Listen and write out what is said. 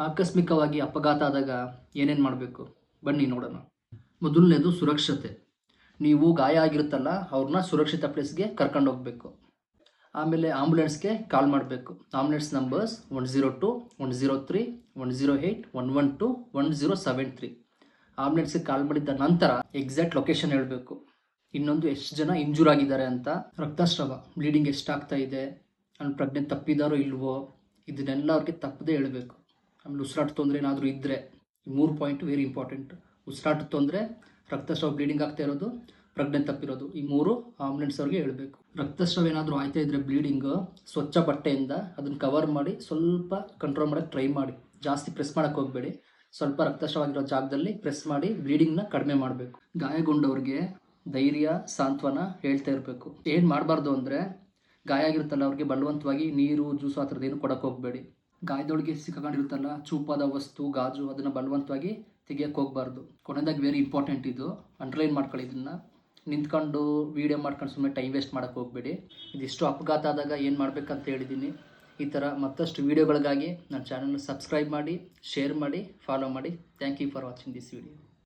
ಆಕಸ್ಮಿಕವಾಗಿ ಅಪಘಾತ ಆದಾಗ ಏನೇನು ಮಾಡಬೇಕು ಬನ್ನಿ ನೋಡೋಣ. ಮೊದಲನೇದು ಸುರಕ್ಷತೆ. ನೀವು ಗಾಯ ಆಗಿರುತ್ತಲ್ಲ ಅವ್ರನ್ನ ಸುರಕ್ಷಿತ ಪ್ಲೇಸ್ಗೆ ಕರ್ಕೊಂಡು ಹೋಗಬೇಕು. ಆಮೇಲೆ ಆಂಬುಲೆನ್ಸ್ಗೆ ಕಾಲ್ ಮಾಡಬೇಕು. Ambulance numbers 102, 103, 108, 112, 1073. ಆಂಬುಲೆನ್ಸ್ಗೆ ಕಾಲ್ ಮಾಡಿದ್ದ ನಂತರ ಎಕ್ಸಾಕ್ಟ್ ಲೊಕೇಶನ್ ಹೇಳಬೇಕು. ಇನ್ನೊಂದು ಎಷ್ಟು ಜನ ಇಂಜೂರ್ ಆಗಿದ್ದಾರೆ ಅಂತ, ರಕ್ತಸ್ರಾವ ಬ್ಲೀಡಿಂಗ್ ಎಷ್ಟಾಗ್ತಾ ಇದೆ, ಅವ್ನು ಪ್ರಜ್ಞೆ ತಪ್ಪಿದಾರೋ ಇಲ್ವೋ, ಇದನ್ನೆಲ್ಲ ಅವ್ರಿಗೆ ತಪ್ಪದೇ ಹೇಳಬೇಕು. ಆಮೇಲೆ ಉಸಿರಾಟ ತೊಂದರೆ ಏನಾದರೂ ಇದ್ದರೆ, 3 ಪಾಯಿಂಟ್ ವೆರಿ ಇಂಪಾರ್ಟೆಂಟ್. ಉಸಿರಾಟ ತೊಂದರೆ, ರಕ್ತಸ್ರಾವ ಬ್ಲೀಡಿಂಗ್ ಆಗ್ತಾ ಇರೋದು, ಪ್ರಜ್ಞೆ ತಪ್ಪಿರೋದು, ಈ 3 ಆಂಬುಲೆನ್ಸ್ ಅವ್ರಿಗೆ ಹೇಳಬೇಕು. ರಕ್ತಸ್ರಾವ ಏನಾದರೂ ಆಯ್ತಾ ಇದ್ದರೆ ಬ್ಲೀಡಿಂಗು, ಸ್ವಚ್ಛ ಬಟ್ಟೆಯಿಂದ ಅದನ್ನು ಕವರ್ ಮಾಡಿ ಸ್ವಲ್ಪ ಕಂಟ್ರೋಲ್ ಮಾಡೋಕ್ಕೆ ಟ್ರೈ ಮಾಡಿ. ಜಾಸ್ತಿ ಪ್ರೆಸ್ ಮಾಡೋಕ್ಕೆ ಹೋಗಬೇಡಿ. ಸ್ವಲ್ಪ ರಕ್ತಸ್ರಾವ ಆಗಿರೋ ಜಾಗದಲ್ಲಿ ಪ್ರೆಸ್ ಮಾಡಿ ಬ್ಲೀಡಿಂಗ್ನ ಕಡಿಮೆ ಮಾಡಬೇಕು. ಗಾಯಗೊಂಡವ್ರಿಗೆ ಧೈರ್ಯ, ಸಾಂತ್ವನ ಹೇಳ್ತಾ ಇರಬೇಕು. ಏನು ಮಾಡಬಾರ್ದು ಅಂದರೆ, ಗಾಯ ಆಗಿರುತ್ತಲ್ಲ ಅವ್ರಿಗೆ ಬಲವಂತವಾಗಿ ನೀರು, ಜ್ಯೂಸು ಆ ಥರದ್ದು ಏನು ಕೊಡೋಕ್ಕೆ ಹೋಗಬೇಡಿ. ಗಾಯದೊಳಗೆ ಸಿಕ್ಕಾಕೊಂಡಿರುತ್ತಲ್ಲ ಚೂಪಾದ ವಸ್ತು, ಗಾಜು, ಅದನ್ನು ಬಲವಂತವಾಗಿ ತೆಗಿಯೋಕ್ಕೆ ಹೋಗಬಾರ್ದು. ಕೊನೆಯದಾಗಿ ವೆರಿ ಇಂಪಾರ್ಟೆಂಟ್ ಇದು, ಅಂಡರ್ಲೈನ್ ಮಾಡ್ಕೊಳ್ಳಿ ಇದನ್ನು. ನಿಂತ್ಕೊಂಡು ವೀಡಿಯೋ ಮಾಡ್ಕೊಂಡು ಸುಮ್ಮನೆ ಟೈಮ್ ವೇಸ್ಟ್ ಮಾಡೋಕ್ಕೆ ಹೋಗಬೇಡಿ. ಇದಿಷ್ಟು ಅಪಘಾತ ಆದಾಗ ಏನು ಮಾಡಬೇಕಂತ ಹೇಳಿದ್ದೀನಿ. ಈ ಥರ ಮತ್ತಷ್ಟು ವೀಡಿಯೋಗಳಿಗಾಗಿ ನನ್ನ ಚಾನಲ್ನ ಸಬ್ಸ್ಕ್ರೈಬ್ ಮಾಡಿ, ಶೇರ್ ಮಾಡಿ, ಫಾಲೋ ಮಾಡಿ. Thank you for watching this video.